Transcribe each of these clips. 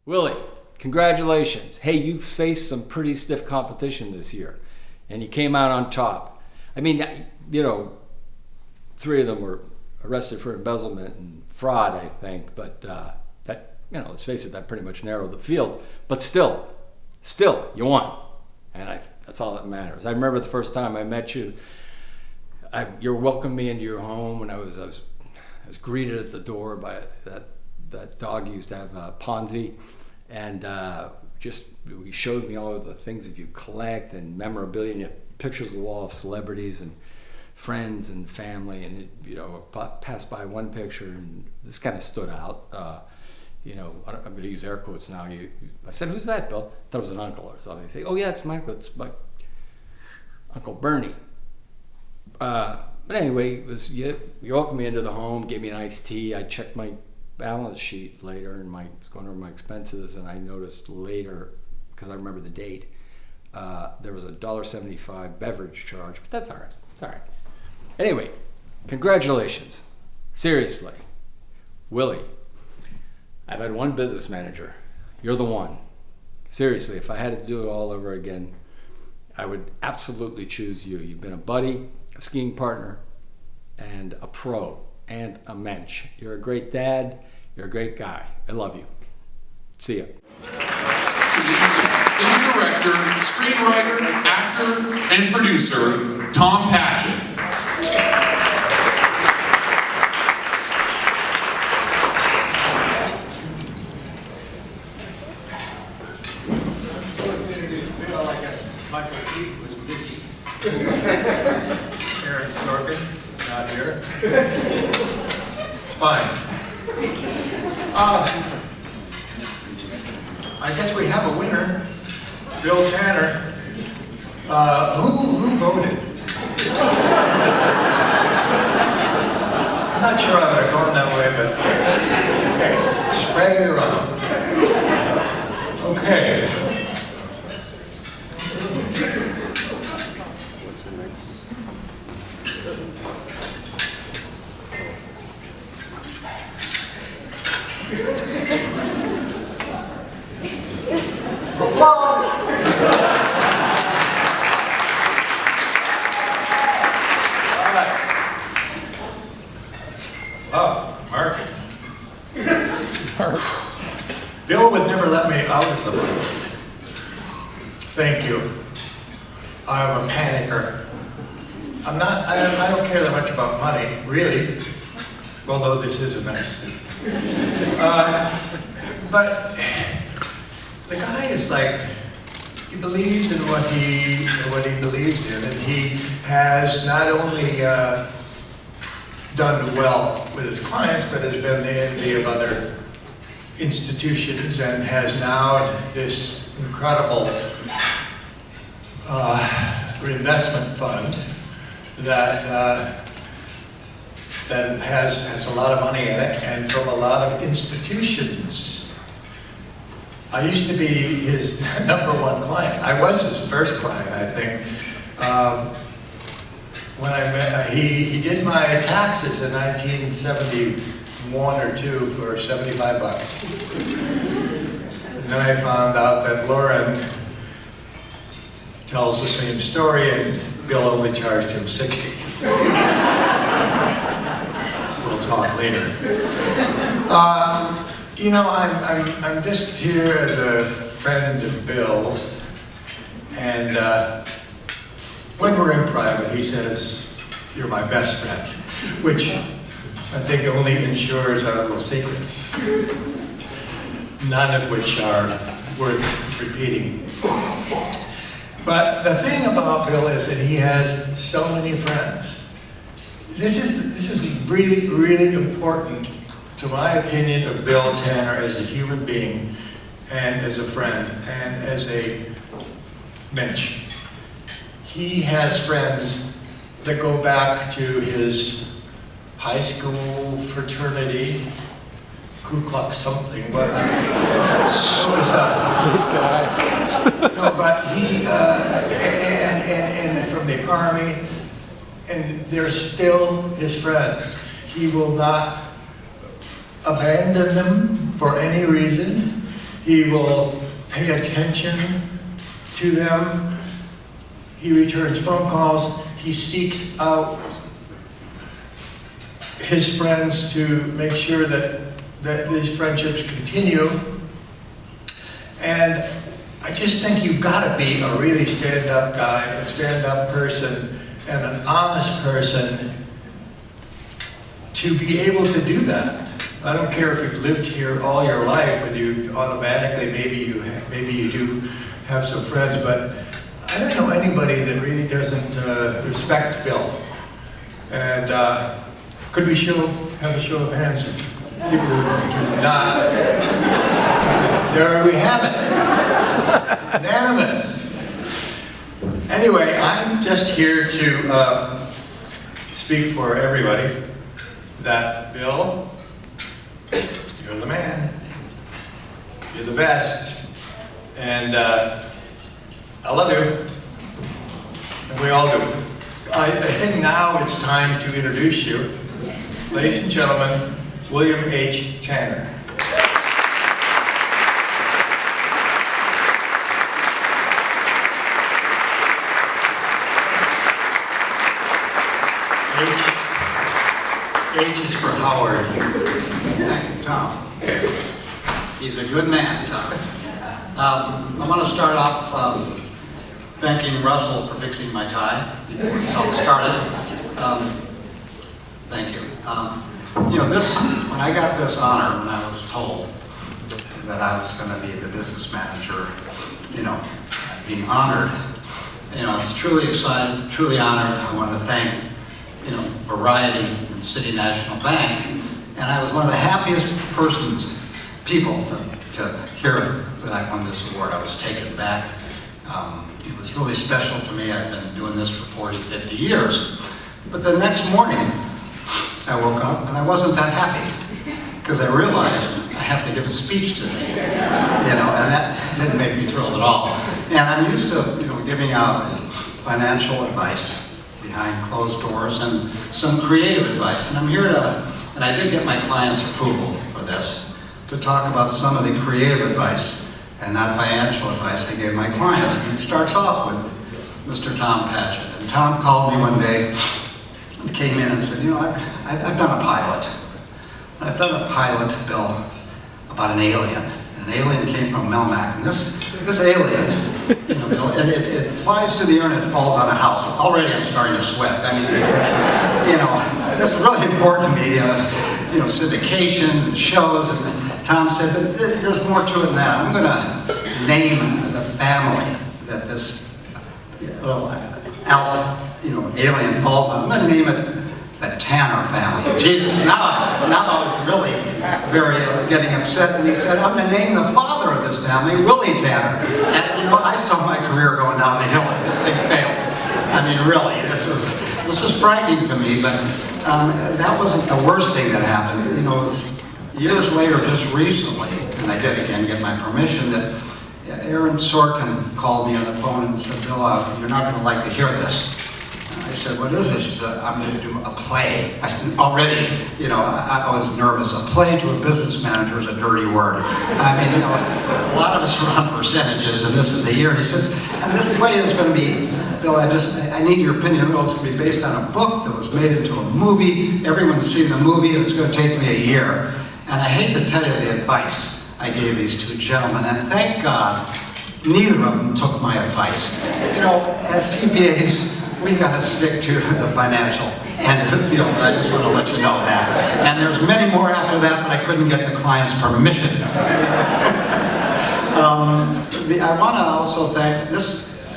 Willie, congratulations. Hey, you faced some pretty stiff competition this year, and you came out on top. I mean, you know, 3 of them were arrested for embezzlement and fraud, I think, but that, you know, let's face it, that pretty much narrowed the field. But still, you won, and that's all that matters. I remember the first time I met you, you welcomed me into your home, and I was greeted at the door by that dog you used to have, Ponzi, and we showed me all of the things that you collect and memorabilia, and you had pictures on the wall of celebrities and friends and family, and it, you know, passed by one picture and this kind of stood out. You know, I'm going to use air quotes now. I said, "Who's that, Bill?" I thought it was an uncle or something. They say, "Oh yeah, it's my Uncle Bernie." But anyway, you welcomed me into the home, gave me an iced tea. I checked my balance sheet later and going over my expenses, and I noticed later, because I remember the date, there was a $1.75 beverage charge, but that's all right. It's all right. Anyway, congratulations. Seriously, Willie, I've had one business manager. You're the one. Seriously, if I had to do it all over again, I would absolutely choose you. You've been a buddy, a skiing partner, and a pro, and a mensch. You're a great dad. You're a great guy. I love you. See ya. Film director, screenwriter, actor, and producer, Tom Patchett. Aaron Sorkin, not here. Fine. I guess we have a winner, Bill Tanner. Who voted? I'm not sure I would have gone that way, but hey, spread it around. Okay. Bill would never let me out of the room. Thank you. I'm a panicker. I don't care that much about money, really. Although this is a nice thing. But the guy is like, he believes in what he believes in, and he has not only done well with his clients, but has been the envy of other institutions, and has now this incredible reinvestment fund that has a lot of money in it, and from a lot of institutions. I used to be his #1 client. I was his first client, I think. When I met, he did my taxes in 1971 or 2 for $75. And then I found out that Lauren tells the same story, and Bill only charged him $60. We'll talk later. You know, I'm just here as a friend of Bill's, and when we're in private, he says, "You're my best friend," which I think only ensures our little secrets, none of which are worth repeating. But the thing about Bill is that he has so many friends. This is really, really important to my opinion of Bill Tanner as a human being, and as a friend, and as a mensch. He has friends that go back to his high school fraternity, Ku Klux something, what was that? This guy. No, but he, and from the army, and they're still his friends. He will not abandon them for any reason. He will pay attention to them. He returns phone calls. He seeks out his friends to make sure that these friendships continue. And I just think you've got to be a really stand-up guy, a stand-up person, and an honest person to be able to do that. I don't care if you've lived here all your life and you automatically, maybe you do have some friends, but I don't know anybody that really doesn't respect Bill. And could we have a show of hands? People who do not. There we have it. Unanimous. Anyway, I'm just here to speak for everybody that, Bill, you're the man. You're the best. And I love you. And we all do. I think now it's time to introduce you. Ladies and gentlemen, William H. Tanner. H is for Howard. Thank you, Tom. He's a good man, Tom. I want to start off thanking Russell for fixing my tie before this all started. Thank you. You know, when I got this honor, when I was told that I was going to be the business manager, you know, being honored, you know, it's truly exciting, truly honored. I want to thank, you know, Variety and City National Bank, and I was one of the happiest people to hear that I won this award. I was taken back. It was really special to me. I've been doing this for 40, 50 years. But the next morning, I woke up and I wasn't that happy because I realized I have to give a speech today, you know, and that didn't make me thrilled at all. And I'm used to, you know, giving out financial advice behind closed doors and some creative advice. And I'm here and I did get my client's approval for this, to talk about some of the creative advice and not financial advice I gave my clients. And it starts off with Mr. Tom Patchett. And Tom called me one day and came in and said, you know, I've done a pilot. I've done a pilot, Bill, about an alien. An alien came from Melmac. And this alien, you know, Bill, it flies to the air and it falls on a house. Already I'm starting to sweat. I mean, you know, this is really important to me. You know, syndication and shows. And Tom said, but there's more to it than that. I'm going to name the family that this little alien falls on. I'm going to name it the Tanner family. Jesus, now I was really very getting upset. And he said, I'm going to name the father of this family Willie Tanner. And you know, I saw my career going down the hill if this thing failed. I mean, really, this is frightening to me. But that wasn't the worst thing that happened. You know, it was years later, just recently, and I did again get my permission, that Aaron Sorkin called me on the phone and said, Bill, you're not going to like to hear this. And I said, what is this? He said, I'm going to do a play. I said, already, you know, I was nervous. A play to a business manager is a dirty word. I mean, you know, a lot of us are on percentages, and this is a year. And he says, and this play is going to be, Bill, I need your opinion. It's going to be based on a book that was made into a movie. Everyone's seen the movie, and it's going to take me a year. And I hate to tell you the advice I gave these two gentlemen, and thank God neither of them took my advice. You know, as CPAs, we got to stick to the financial end of the field, and I just want to let you know that. And there's many more after that, but I couldn't get the client's permission. I want to also thank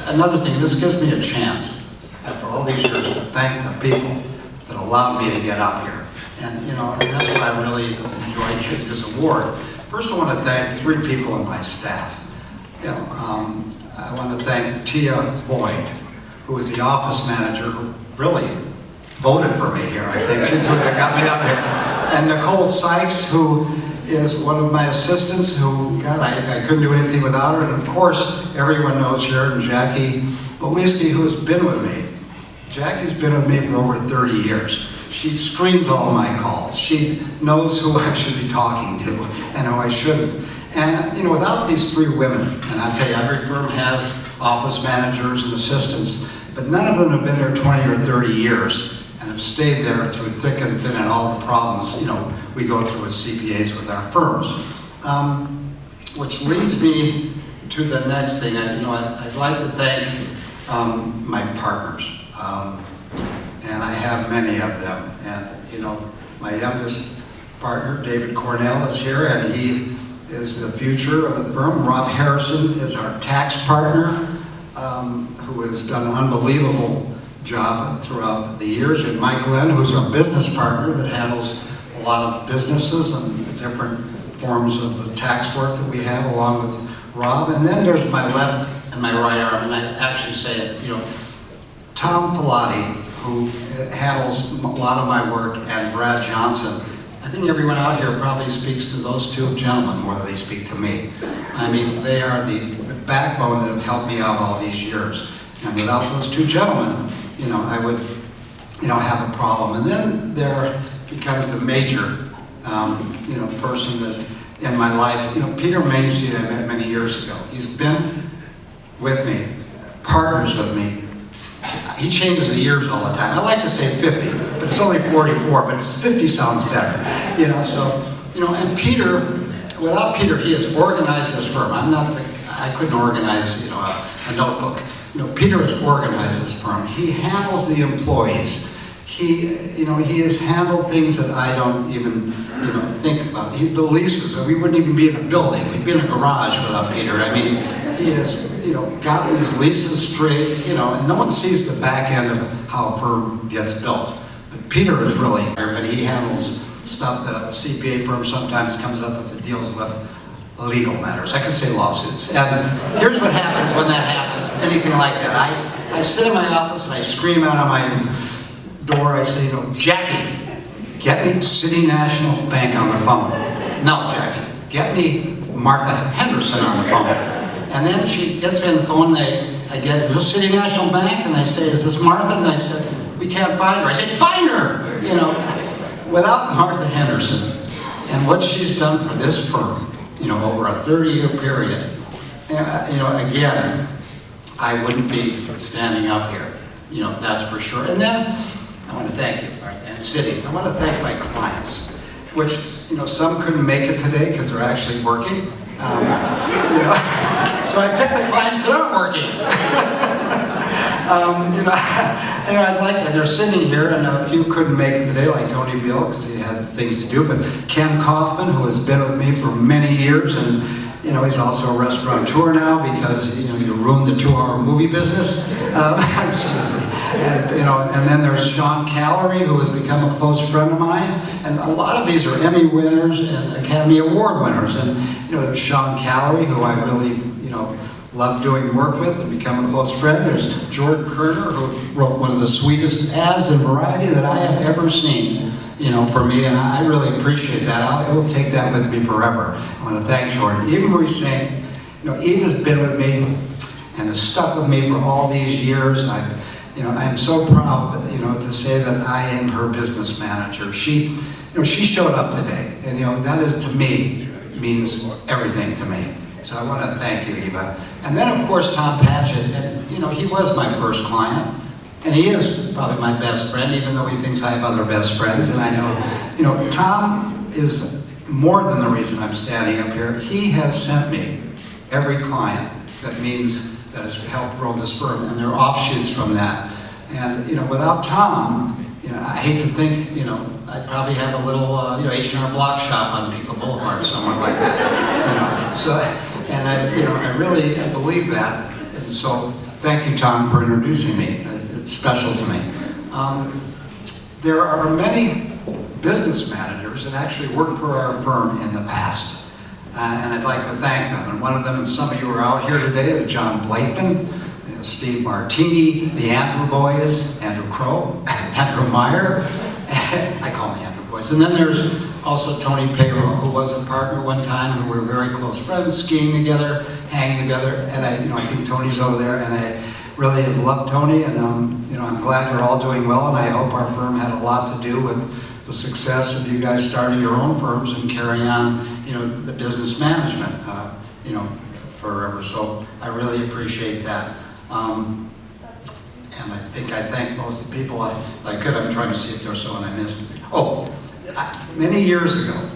another thing, this gives me a chance, after all these years, to thank the people that allowed me to get up here. And you know, and that's what I really enjoyed getting this award. First, I want to thank three people in my staff. You know, I want to thank Tia Boyd, who was the office manager who really voted for me here. I think she's the one that got me up here. And Nicole Sykes, who is one of my assistants, who, God, I couldn't do anything without her. And of course, everyone knows here, and Jackie Oliski, who has been with me. Jackie's been with me for over 30 years. She screens all my calls. She knows who I should be talking to and who I shouldn't. And, you know, without these three women, and I tell you, every firm has office managers and assistants, but none of them have been there 20 or 30 years and have stayed there through thick and thin and all the problems, you know, we go through as CPAs with our firms. Which leads me to the next thing. I'd like to thank my partners, and I have many of them. And, you know, my youngest partner, David Cornell, is here, and he is the future of the firm. Rob Harrison is our tax partner, who has done an unbelievable job throughout the years. And Mike Glenn, who's our business partner that handles a lot of businesses and the different forms of the tax work that we have along with Rob. And then there's my left and my right arm, and I actually say it, you know, Tom Filati, who handles a lot of my work, and Brad Johnson. I think everyone out here probably speaks to those two gentlemen more than they speak to me. I mean, they are the backbone that have helped me out all these years. And without those two gentlemen, you know, I would, you know, have a problem. And then there becomes the major, you know, person that in my life, you know, Peter Mainstein I met many years ago. He's been with me, partners with me. He changes the years all the time. I like to say 50, but it's only 44, but it's 50 sounds better. You know, so, you know, and Peter, without Peter, he has organized this firm. I couldn't organize, you know, a notebook. You know, Peter has organized this firm. He handles the employees. You know, he has handled things that I don't even, you know, think about. The leases, we wouldn't even be in a building. We'd be in a garage without Peter. I mean, he has, you know, gotten these leases straight, you know, and no one sees the back end of how a firm gets built. But Peter is really there, but he handles stuff that a CPA firm sometimes comes up with that deals with legal matters. I could say lawsuits. And here's what happens when that happens, anything like that. I sit in my office and I scream out of my door, I say, you know, Jackie, get me City National Bank on the phone. No, Jackie, get me Martha Henderson on the phone. And then she gets me on the phone, I get, is this City National Bank? And they say, is this Martha? And I said, we can't find her. I said, find her! You know, without Martha Henderson and what she's done for this firm, you know, over a 30-year period, you know, again, I wouldn't be standing up here. You know, that's for sure. And then I want to thank you, Martha, and City. I want to thank my clients, which, you know, some couldn't make it today because they're actually working. You know, so I picked the clients that aren't working. You know, I'd like, and they're sitting here, and a few couldn't make it today, like Tony Beal, because he had things to do. But Ken Kaufman, who has been with me for many years, and you know, he's also a restaurateur now because, you know, you ruined the 2-hour movie business. Excuse me. And, you know, and then there's Sean Callery, who has become a close friend of mine. And a lot of these are Emmy winners and Academy Award winners. And, you know, there's Sean Callery, who I really, you know, love doing work with and become a close friend. There's Jordan Kerner, who wrote one of the sweetest ads in Variety that I have ever seen, you know, for me, and I really appreciate that. I will take that with me forever. I want to thank Jordan. Eva Marie Saint, you know, Eva's been with me and has stuck with me for all these years. I'm so proud, you know, to say that I am her business manager. She showed up today, and you know, that is to me means everything to me. So I want to thank you, Eva. And then of course Tom Patchett, and you know, he was my first client. And he is probably my best friend, even though he thinks I have other best friends. And I know, you know, Tom is more than the reason I'm standing up here. He has sent me every client that has helped grow this firm, and there are offshoots from that. And, you know, without Tom, you know, I hate to think, you know, I'd probably have a little, you know, H&R Block shop on Pico Boulevard, somewhere like that. You know, so, and I really believe that. And so, thank you, Tom, for introducing me. It's special to me. There are many business managers that actually worked for our firm in the past, and I'd like to thank them. And one of them, and some of you are out here today, is John Blakeman, you know, Steve Martini, the Andrew Boys, Andrew Crow, Andrew Meyer. I call them the Andrew Boys. And then there's also Tony Payroll, who was a partner one time, who were very close friends, skiing together, hanging together. And I think Tony's over there, and I really love Tony, and you know, I'm glad you're all doing well, and I hope our firm had a lot to do with the success of you guys starting your own firms and carrying on the business management, forever. So I really appreciate that. And I thank most of the people I could. I'm trying to see if there's someone I missed. Oh, many years ago,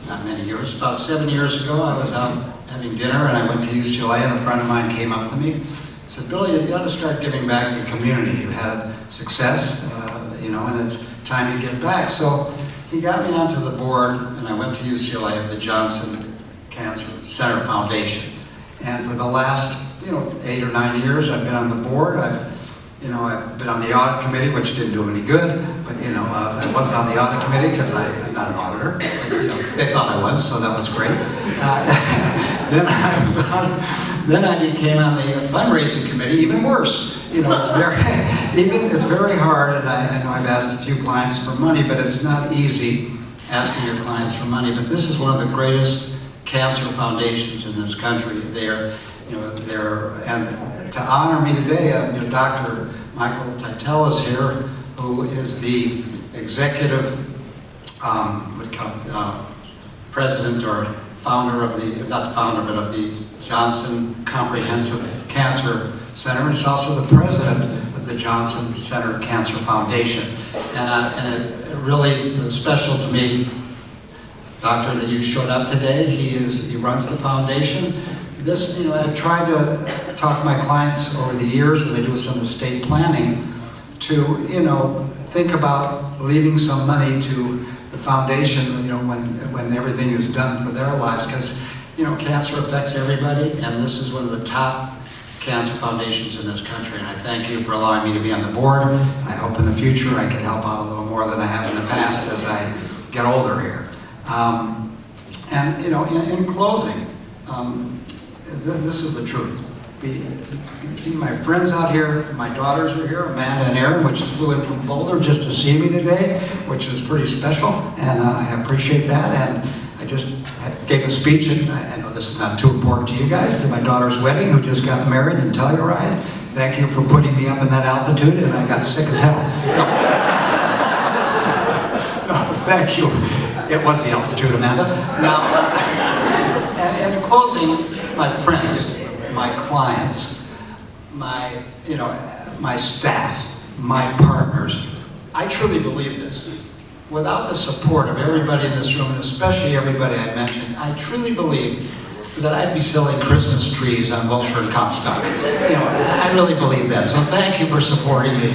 not many years, about 7 years ago, I was out having dinner and I went to UCLA and a friend of mine came up to me and said, "Billy, you got to start giving back to the community. You've had success, and it's time to give back." So he got me onto the board and I went to UCLA at the Johnson Cancer Center Foundation. And for the last, 8 or 9 years, I've been on the board. I've been on the audit committee, which didn't do any good, but, I was on the audit committee because I'm not an auditor. But, they thought I was, so that was great. Then I became on the fundraising committee, even worse. It's very hard, and I know I've asked a few clients for money, but it's not easy asking your clients for money. But this is one of the greatest cancer foundations in this country. And to honor me today, Dr. Michael Titel is here, who is the executive president or founder of the Johnson Comprehensive Cancer Center. He's also the president of the Johnson Center Cancer Foundation. And it really is special to me, Doctor, that you showed up today. He runs the foundation. I've tried to talk to my clients over the years when they do some estate planning to, think about leaving some money to the foundation, when everything is done for their lives, because, cancer affects everybody, and this is one of the top cancer foundations in this country, and I thank you for allowing me to be on the board. I hope in the future I can help out a little more than I have in the past as I get older here. In closing, this is the truth. My friends out here, my daughters are here, Amanda and Erin, which flew in from Boulder just to see me today, which is pretty special, and I appreciate that. And I just gave a speech, and I know this is not too important to you guys, to my daughter's wedding, who just got married in Telluride. Thank you for putting me up in that altitude, and I got sick as hell. No, thank you. It was the altitude, Amanda. Now, and in closing, my friends, my clients, my staff, my partners, I truly believe this. Without the support of everybody in this room, and especially everybody I mentioned, I truly believe that I'd be selling Christmas trees on Wilshire and Comstock. I really believe that. So thank you for supporting me.